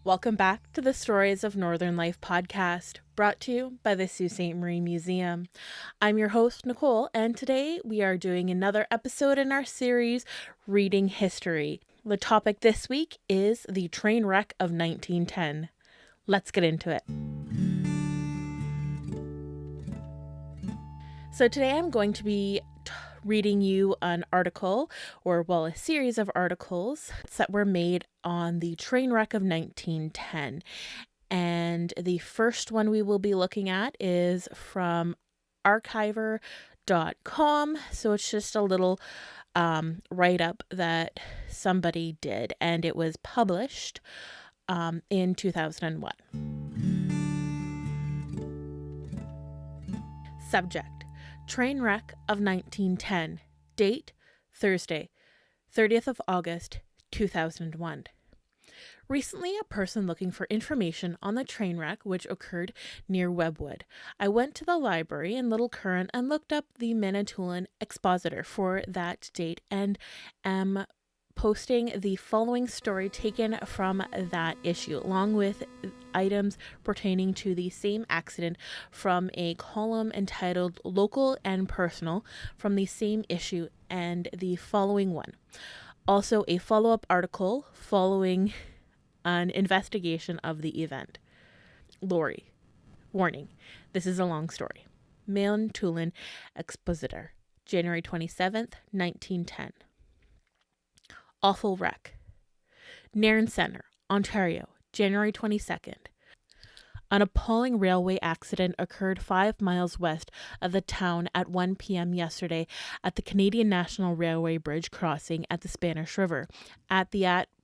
Welcome back to the Stories of Northern Life podcast, brought to you by the Sault Ste. Marie Museum. I'm your host, Nicole, and today we are doing another episode in our series, Reading History. The topic this week is the train wreck of 1910. Let's get into it. So today I'm going to be reading you an article, a series of articles that were made on the train wreck of 1910. And the first one we will be looking at is from archiver.com. So it's just a little write-up that somebody did, and it was published in 2001. Subject: Train wreck of 1910. Date: Thursday, 30th of August, 2001. Recently, a person looking for information on the train wreck which occurred near Webwood. I went to the library in Little Current and looked up the Manitoulin Expositor for that date and am posting the following story taken from that issue, along with items pertaining to the same accident from a column entitled Local and Personal from the same issue and the following one. Also, a follow-up article following an investigation of the event. Lori. Warning, this is a long story. Manitoulin Expositor, January 27th, 1910. Awful wreck. Nairn Centre, Ontario, January 22nd. An appalling railway accident occurred 5 miles west of the town at 1 p.m. yesterday at the Canadian National Railway bridge crossing at the Spanish River at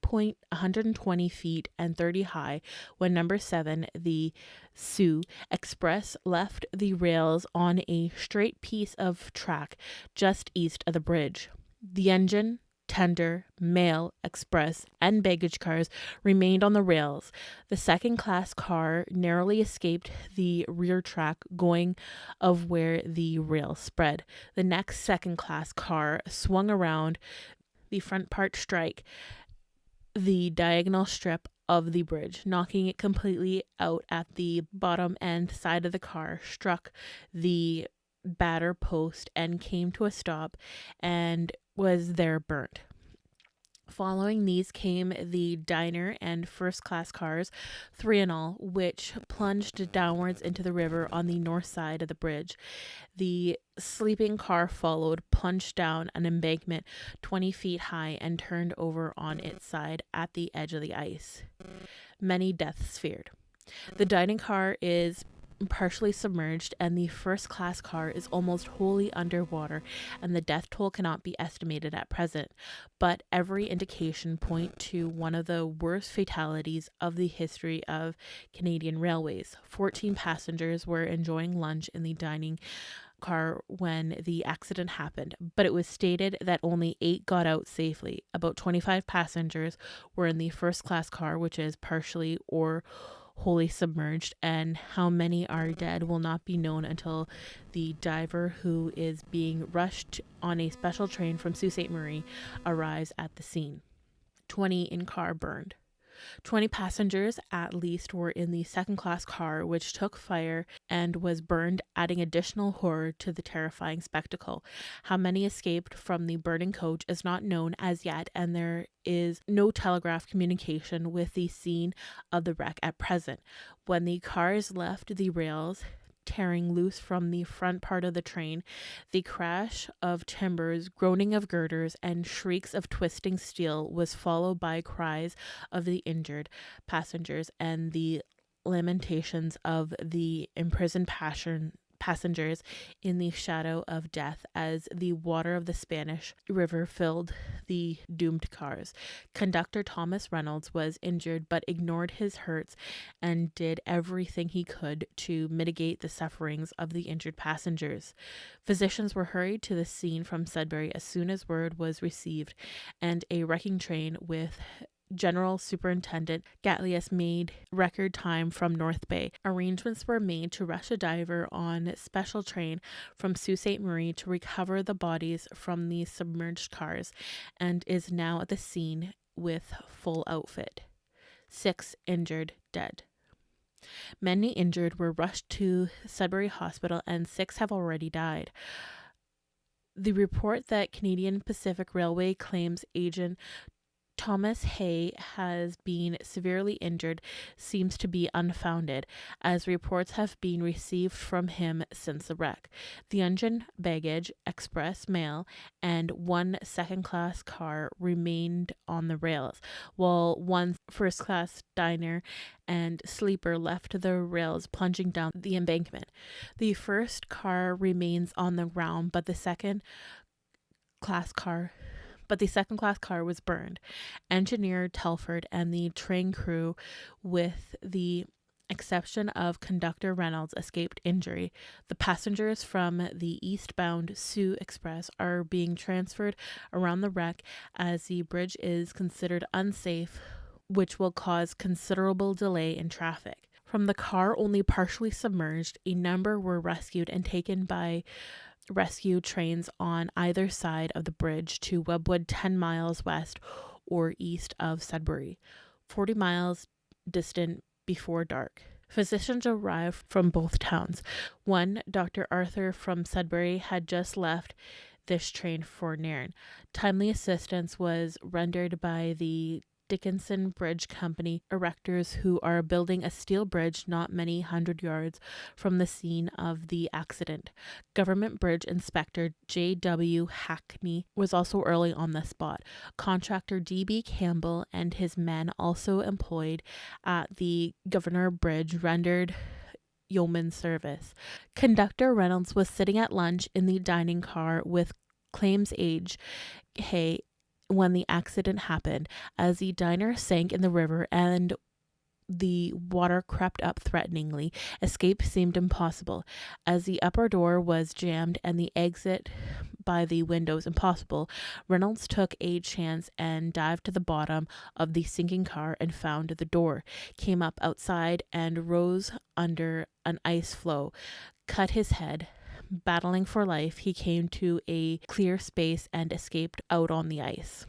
point 120 feet and 30 high when number 7, the Soo Express, left the rails on a straight piece of track just east of the bridge. The engine, tender, mail, express, and baggage cars remained on the rails. The second-class car narrowly escaped the rear track going of where the rail spread. The next second-class car swung around the front part strike the diagonal strip of the bridge, knocking it completely out at the bottom end side of the car, struck the batter post and came to a stop and was there burnt. Following these came the diner and first-class cars, 3 in all, which plunged downwards into the river on the north side of the bridge. The sleeping car followed, plunged down an embankment 20 feet high, and turned over on its side at the edge of the ice. Many deaths feared. The dining car is partially submerged and the first-class car is almost wholly underwater, and the death toll cannot be estimated at present, but every indication point to one of the worst fatalities of the history of Canadian railways. 14 passengers were enjoying lunch in the dining car when the accident happened, but it was stated that only 8 got out safely. About 25 passengers were in the first-class car, which is partially or wholly submerged, and how many are dead will not be known until the diver, who is being rushed on a special train from Sault Ste. Marie, arrives at the scene. 20 in car burned. 20 passengers at least were in the second-class car, which took fire and was burned, adding additional horror to the terrifying spectacle. How many escaped from the burning coach is not known as yet, and there is no telegraph communication with the scene of the wreck at present. When the cars left the rails, tearing loose from the front part of the train, the crash of timbers, groaning of girders, and shrieks of twisting steel was followed by cries of the injured passengers and the lamentations of the imprisoned passengers in the shadow of death as the water of the Spanish River filled the doomed cars. Conductor Thomas Reynolds was injured but ignored his hurts and did everything he could to mitigate the sufferings of the injured passengers. Physicians were hurried to the scene from Sudbury as soon as word was received, and a wrecking train with General Superintendent Gatlius made record time from North Bay. Arrangements were made to rush a diver on special train from Sault Ste. Marie to recover the bodies from the submerged cars, and is now at the scene with full outfit. 6 injured, dead. Many injured were rushed to Sudbury Hospital and 6 have already died. The report that Canadian Pacific Railway claims agent Thomas Hay has been severely injured seems to be unfounded, as reports have been received from him since the wreck. The engine, baggage, express mail, and 1 second-class car remained on the rails, while 1 first-class diner and sleeper left the rails plunging down the embankment. The first car remains on the ground, but the second-class car was burned. Engineer Telford and the train crew, with the exception of conductor Reynolds, escaped injury. The passengers from the eastbound Sioux Express are being transferred around the wreck as the bridge is considered unsafe, which will cause considerable delay in traffic. From the car only partially submerged, a number were rescued and taken by rescue trains on either side of the bridge to Webwood, 10 miles west or east of Sudbury, 40 miles distant before dark. Physicians arrived from both towns. One, Dr. Arthur from Sudbury, had just left this train for Nairn. Timely assistance was rendered by the Dickinson Bridge Company erectors, who are building a steel bridge not many hundred yards from the scene of the accident. Government Bridge Inspector J.W. Hackney was also early on the spot. Contractor D.B. Campbell and his men, also employed at the Governor Bridge, rendered yeoman service. Conductor Reynolds was sitting at lunch in the dining car with claims agent Hay when the accident happened. As the diner sank in the river and the water crept up threateningly, escape seemed impossible. As the upper door was jammed and the exit by the windows impossible, Reynolds took a chance and dived to the bottom of the sinking car and found the door, came up outside and rose under an ice floe, cut his head. Battling for life, he came to a clear space and escaped out on the ice.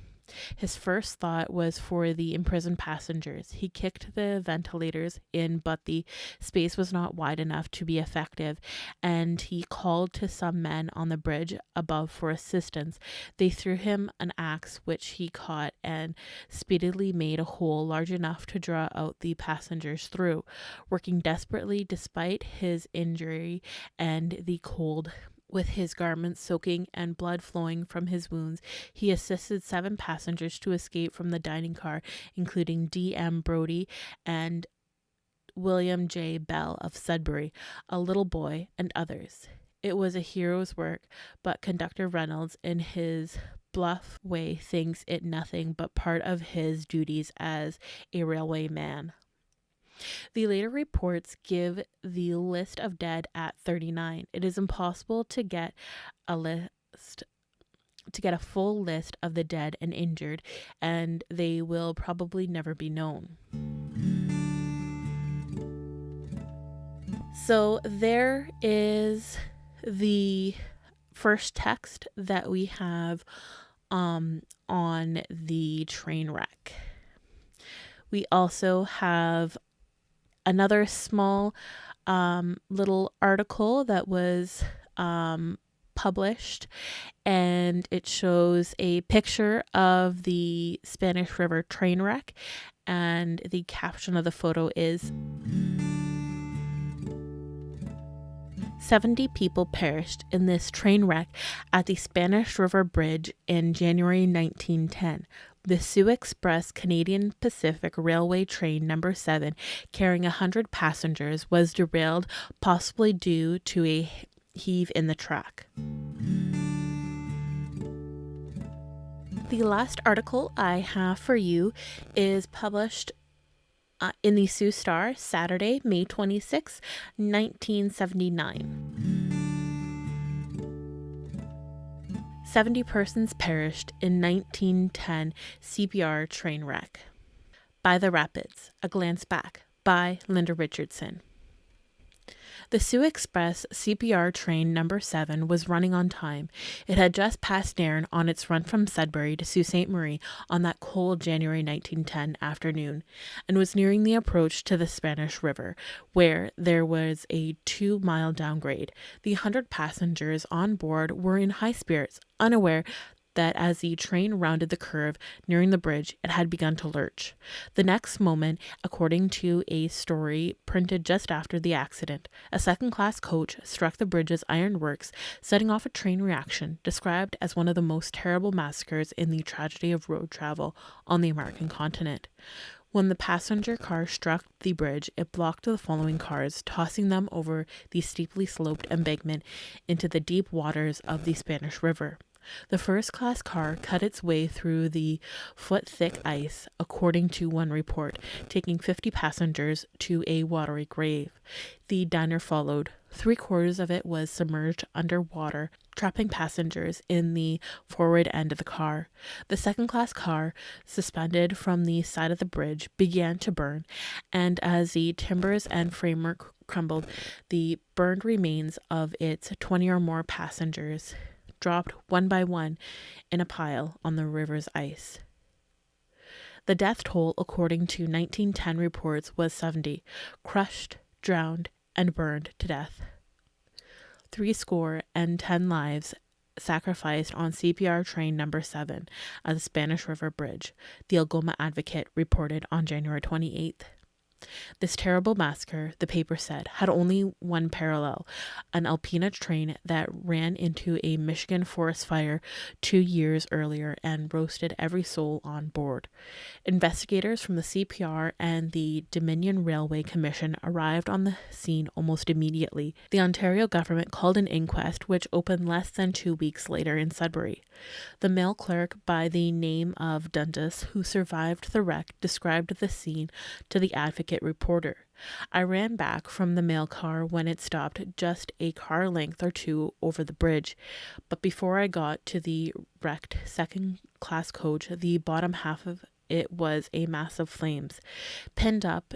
His first thought was for the imprisoned passengers. He kicked the ventilators in, but the space was not wide enough to be effective, and he called to some men on the bridge above for assistance. They threw him an axe, which he caught, and speedily made a hole large enough to draw out the passengers through. Working desperately despite his injury and the cold, with his garments soaking and blood flowing from his wounds, he assisted 7 passengers to escape from the dining car, including D.M. Brody and William J. Bell of Sudbury, a little boy, and others. It was a hero's work, but Conductor Reynolds, in his bluff way, thinks it nothing but part of his duties as a railway man. The later reports give the list of dead at 39. It is impossible to get a full list of the dead and injured, and they will probably never be known. So there is the first text that we have on the train wreck. We also have another small little article that was published, and it shows a picture of the Spanish River train wreck, and the caption of the photo is 70 people perished in this train wreck at the Spanish River Bridge in January 1910. The Sioux Express Canadian Pacific Railway train number 7, carrying 100 passengers, was derailed, possibly due to a heave in the track. The last article I have for you is published in the Sioux Star, Saturday, May 26, 1979. 70 persons perished in 1910 CPR train wreck. By the Rapids, A Glance Back, by Linda Richardson. The Sioux Express CPR train number 7 was running on time. It had just passed Nairn on its run from Sudbury to Sault Ste. Marie on that cold January 1910 afternoon, and was nearing the approach to the Spanish River, where there was a 2-mile downgrade. The 100 passengers on board were in high spirits, unaware that as the train rounded the curve nearing the bridge, it had begun to lurch. The next moment, according to a story printed just after the accident, a second-class coach struck the bridge's ironworks, setting off a train reaction described as one of the most terrible massacres in the tragedy of road travel on the American continent. When the passenger car struck the bridge, it blocked the following cars, tossing them over the steeply sloped embankment into the deep waters of the Spanish River. The first-class car cut its way through the foot-thick ice, according to one report, taking 50 passengers to a watery grave. The diner followed. 3/4 of it was submerged under water, trapping passengers in the forward end of the car. The second-class car, suspended from the side of the bridge, began to burn, and as the timbers and framework crumbled, the burned remains of its 20 or more passengers dropped one by one in a pile on the river's ice. The death toll, according to 1910 reports, was 70, crushed, drowned, and burned to death. 70 lives sacrificed on CPR train number 7 at the Spanish River Bridge, the Algoma Advocate reported on January 28th. This terrible massacre, the paper said, had only one parallel: an Alpena train that ran into a Michigan forest fire 2 years earlier and roasted every soul on board. Investigators from the CPR and the Dominion Railway Commission arrived on the scene almost immediately. The Ontario government called an inquest, which opened less than 2 weeks later in Sudbury. The mail clerk by the name of Dundas, who survived the wreck, described the scene to the Advocate reporter. I ran back from the mail car when it stopped just a car length or two over the bridge, but before I got to the wrecked second-class coach, the bottom half of it was a mass of flames. Pinned up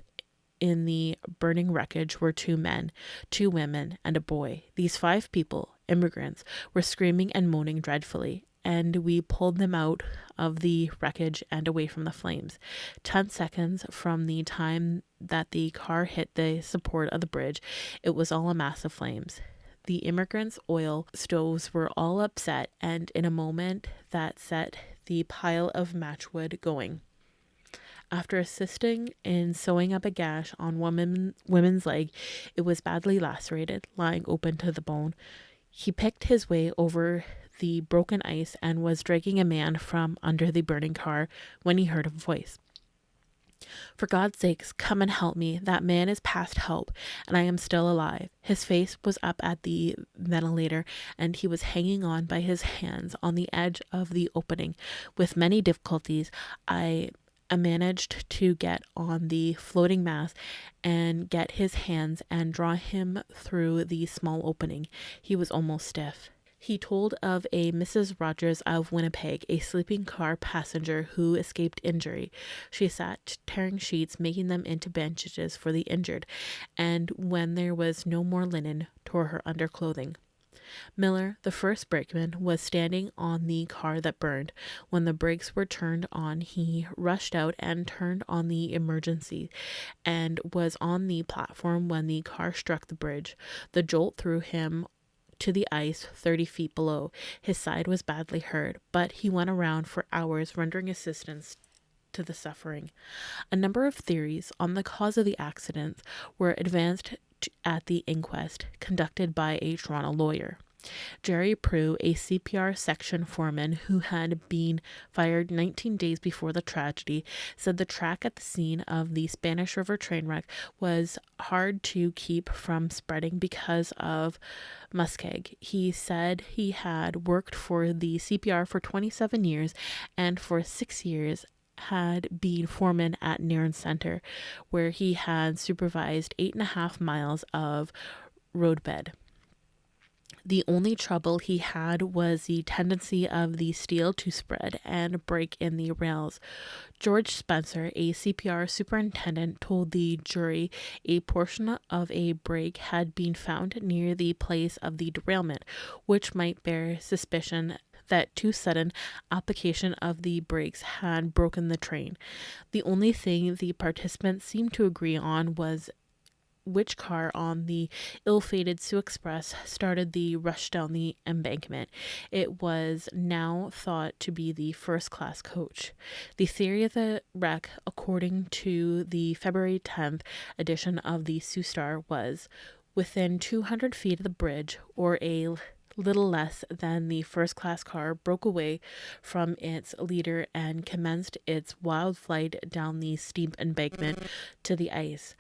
in the burning wreckage were 2 men, 2 women, and a boy. These 5 people, immigrants, were screaming and moaning dreadfully, and we pulled them out of the wreckage and away from the flames. 10 seconds from the time that the car hit the support of the bridge, it was all a mass of flames. The immigrants' oil stoves were all upset, and in a moment that set the pile of matchwood going. After assisting in sewing up a gash on woman's leg, it was badly lacerated, lying open to the bone. He picked his way over the broken ice and was dragging a man from under the burning car when he heard a voice. "For God's sakes, come and help me. That man is past help, and I am still alive." His face was up at the ventilator, and he was hanging on by his hands on the edge of the opening. With many difficulties, I managed to get on the floating mass and get his hands and draw him through the small opening. He was almost stiff. He told of a Mrs. Rogers of Winnipeg, a sleeping car passenger who escaped injury. She sat tearing sheets, making them into bandages for the injured, and when there was no more linen, tore her underclothing. Miller, the first brakeman, was standing on the car that burned. When the brakes were turned on, he rushed out and turned on the emergency, and was on the platform when the car struck the bridge. The jolt threw him to the ice 30 feet below. His side was badly hurt, but he went around for hours rendering assistance to the suffering. A number of theories on the cause of the accident were advanced at the inquest conducted by a Toronto lawyer. Jerry Prue, a CPR section foreman who had been fired 19 days before the tragedy, said the track at the scene of the Spanish River train wreck was hard to keep from spreading because of muskeg. He said he had worked for the CPR for 27 years and for 6 years had been foreman at Nairn Centre, where he had supervised 8.5 miles of roadbed. The only trouble he had was the tendency of the steel to spread and break in the rails. George Spencer, a CPR superintendent, told the jury a portion of a break had been found near the place of the derailment, which might bear suspicion that too sudden application of the brakes had broken the train. The only thing the participants seemed to agree on was which car on the ill-fated Sioux Express started the rush down the embankment. It was now thought to be the first-class coach. The theory of the wreck, according to the February 10th edition of the Sioux Star, was within 200 feet of the bridge, or a little less than, the first-class car broke away from its leader and commenced its wild flight down the steep embankment to the ice,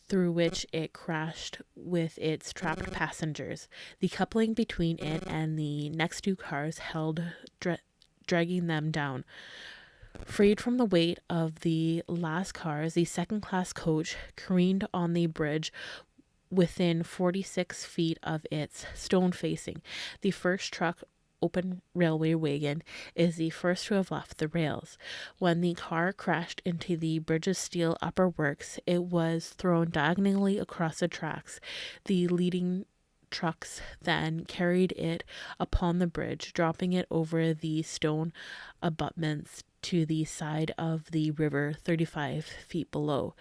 through which it crashed with its trapped passengers. The coupling between it and the next two cars held, dragging them down. Freed from the weight of the last cars, the second-class coach careened on the bridge within 46 feet of its stone facing. The first truck, open railway wagon, is the first to have left the rails. When the car crashed into the bridge's steel upper works, it was thrown diagonally across the tracks. The leading trucks then carried it upon the bridge, dropping it over the stone abutments to the side of the river 35 feet below.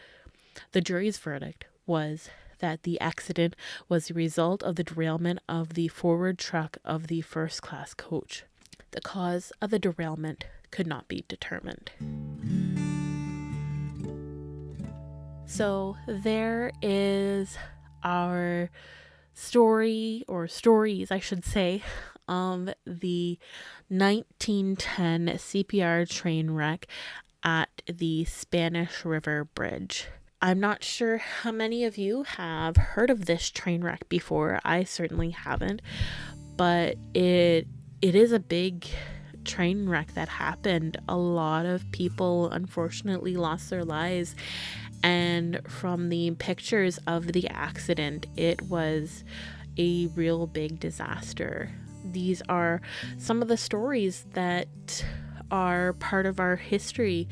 The jury's verdict was that the accident was the result of the derailment of the forward truck of the first-class coach. The cause of the derailment could not be determined. So there is our story, or stories I should say, the 1910 CPR train wreck at the Spanish River Bridge. I'm not sure how many of you have heard of this train wreck before. I certainly haven't, but it is a big train wreck that happened. A lot of people unfortunately lost their lives, and from the pictures of the accident, it was a real big disaster. These are some of the stories that are part of our history,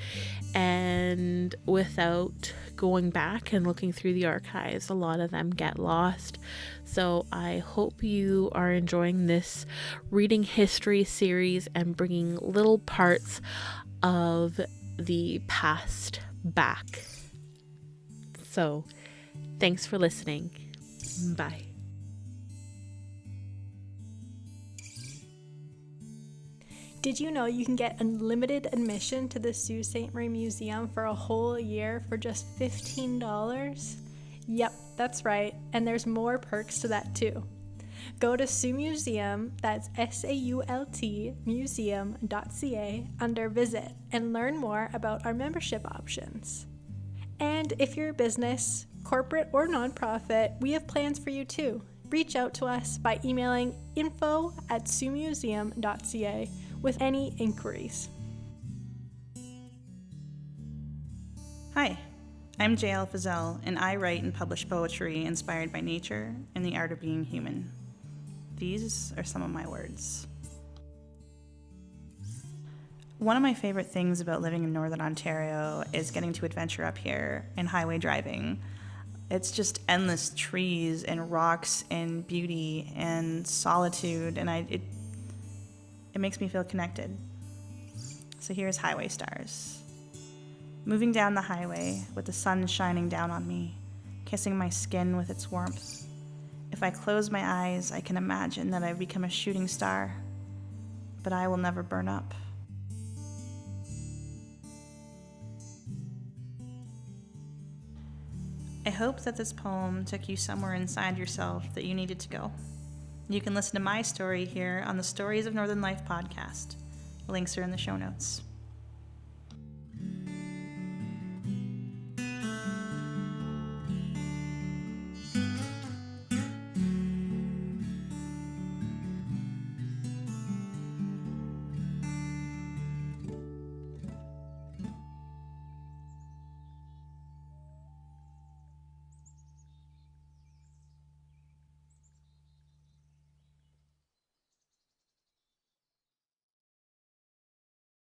and without going back and looking through the archives, a lot of them get lost. So I hope you are enjoying this reading history series and bringing little parts of the past back. So thanks for listening. Bye. Did you know you can get unlimited admission to the Sault Ste. Marie Museum for a whole year for just $15? Yep, that's right, and there's more perks to that too. Go to Sault Museum, that's SAULT, museum.ca, under Visit, and learn more about our membership options. And if you're a business, corporate or nonprofit, we have plans for you too. Reach out to us by emailing info@saultmuseum.ca with any inquiries. Hi, I'm J.L. Fizzell, and I write and publish poetry inspired by nature and the art of being human. These are some of my words. One of my favorite things about living in Northern Ontario is getting to adventure up here and highway driving. It's just endless trees and rocks and beauty and solitude, and it makes me feel connected. So here's Highway Stars. Moving down the highway with the sun shining down on me, kissing my skin with its warmth. If I close my eyes, I can imagine that I've become a shooting star, but I will never burn up. I hope that this poem took you somewhere inside yourself that you needed to go. You can listen to my story here on the Stories of Northern Life podcast. Links are in the show notes.